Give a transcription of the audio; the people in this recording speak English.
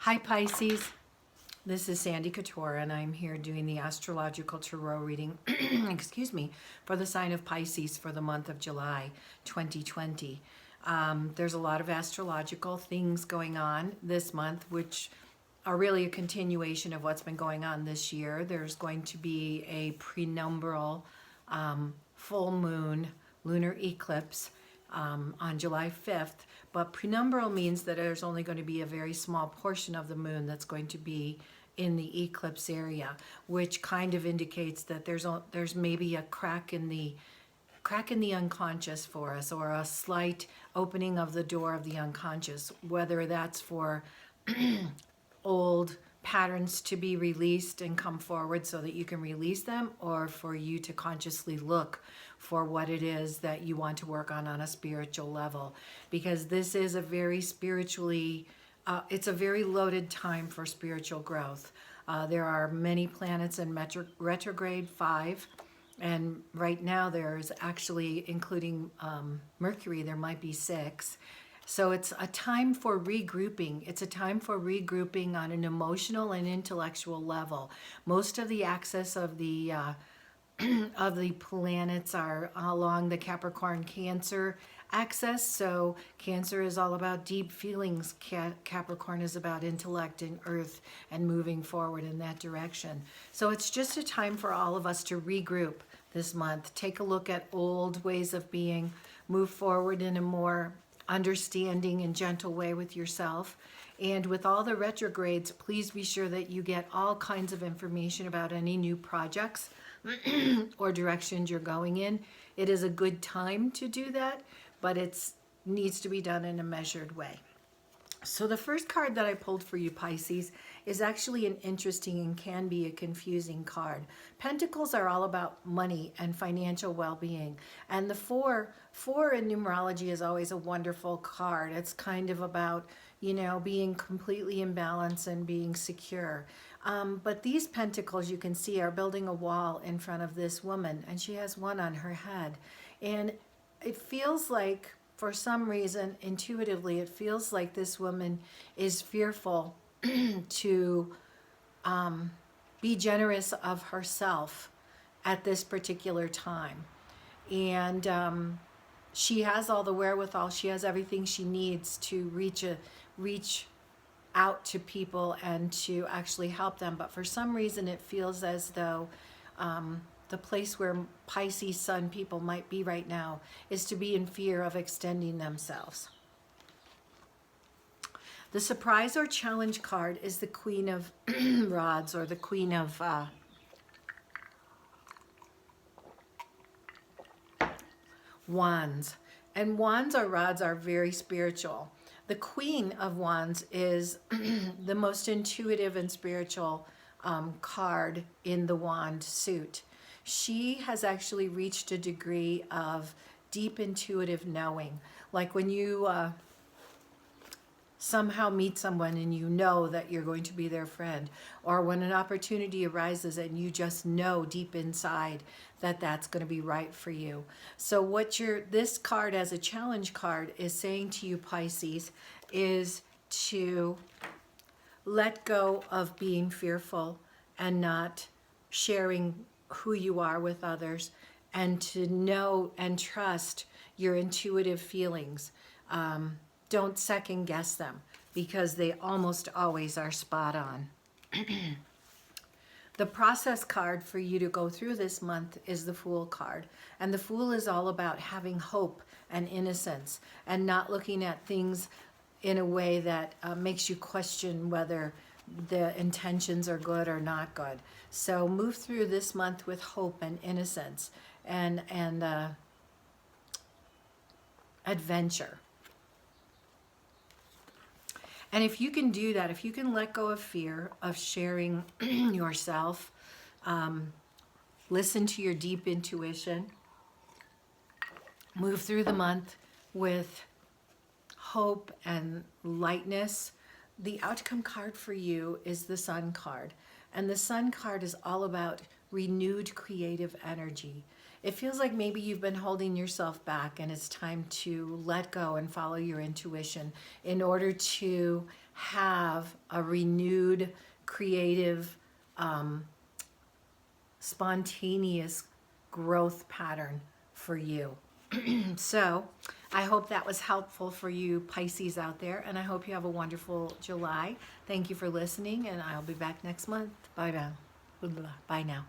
Hi Pisces, this is Sandy Couture and I'm here doing the astrological tarot reading, excuse me, for the sign of Pisces for the month of July 2020. There's a lot of astrological things going on this month, which are really a continuation of what's been going on this year. There's going to be a prenumbral full moon lunar eclipse on July 5th, but prenumbral means that there's only going to be a very small portion of the moon that's going to be in the eclipse area, which kind of indicates that there's maybe a crack in the unconscious for us, or a slight opening of the door of the unconscious, whether that's for old patterns to be released and come forward so that you can release them, or for you to consciously look for what it is that you want to work on a spiritual level, because this is a very spiritually it's a very loaded time for spiritual growth. There are many planets in retrograde 5, and right now there's actually, including Mercury, there might be 6. So it's a time for regrouping. It's a time for regrouping on an emotional and intellectual level. Most of the axis of the planets are along the Capricorn Cancer axis. So Cancer is all about deep feelings. Capricorn is about intellect and earth and moving forward in that direction. So it's just a time for all of us to regroup this month. Take a look at old ways of being, move forward in a more understanding and gentle way with yourself. And with all the retrogrades, please be sure that you get all kinds of information about any new projects or directions you're going in. It is a good time to do that, but it needs to be done in a measured way. So the first card that I pulled for you, Pisces, is actually an interesting and can be a confusing card. Pentacles are all about money and financial well-being. And the four in numerology is always a wonderful card. It's kind of about, being completely in balance and being secure. But these pentacles, you can see, are building a wall in front of this woman, and she has one on her head. And it feels like, for some reason, intuitively, it feels like this woman is fearful to be generous of herself at this particular time. And she has all the wherewithal. She has everything she needs to reach out to people and to actually help them. But for some reason, it feels as though the place where Pisces sun people might be right now is to be in fear of extending themselves. The surprise or challenge card is the Queen of Rods, or the Queen of Wands. And wands or rods are very spiritual. The Queen of Wands is the most intuitive and spiritual card in the wand suit. She has actually reached a degree of deep intuitive knowing. Like when you somehow meet someone and you know that you're going to be their friend, or when an opportunity arises and you just know deep inside that that's going to be right for you. So what this card as a challenge card is saying to you, Pisces, is to let go of being fearful and not sharing who you are with others, and to know and trust your intuitive feelings. Don't second guess them, because they almost always are spot on. The process card for you to go through this month is the Fool card. And the Fool is all about having hope and innocence, and not looking at things in a way that makes you question whether the intentions are good or not good. So move through this month with hope and innocence and adventure. And if you can do that, if you can let go of fear of sharing yourself, listen to your deep intuition, move through the month with hope and lightness, the outcome card for you is the Sun card. And the Sun card is all about renewed creative energy. It feels like maybe you've been holding yourself back, and it's time to let go and follow your intuition in order to have a renewed, creative, spontaneous growth pattern for you. So I hope that was helpful for you Pisces out there, and I hope you have a wonderful July. Thank you for listening, and I'll be back next month. Bye now. Bye now.